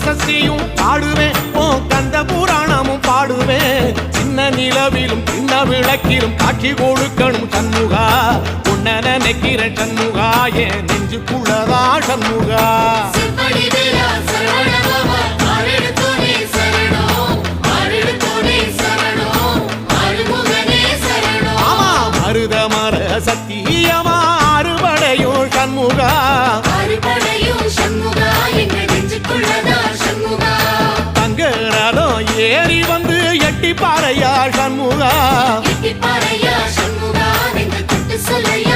சஷ்டியும் பாடுவேன் உன் கந்த புராணமும் பாடுவேன் சின்ன நிலவிலும் சின்ன விளக்கிலும் காட்சி கொடுக்கணும் சண்முகா உன்ன நினைக்கிற சண்முகா என் நெஞ்சுக்குள்ளதா சண்முகா ஆமா மருதமர சத்தியமா அறுபடையும் சண்முகா தங்கரதம் ஏறி வந்து எட்டி பாறையா சண்முகா சொல்ல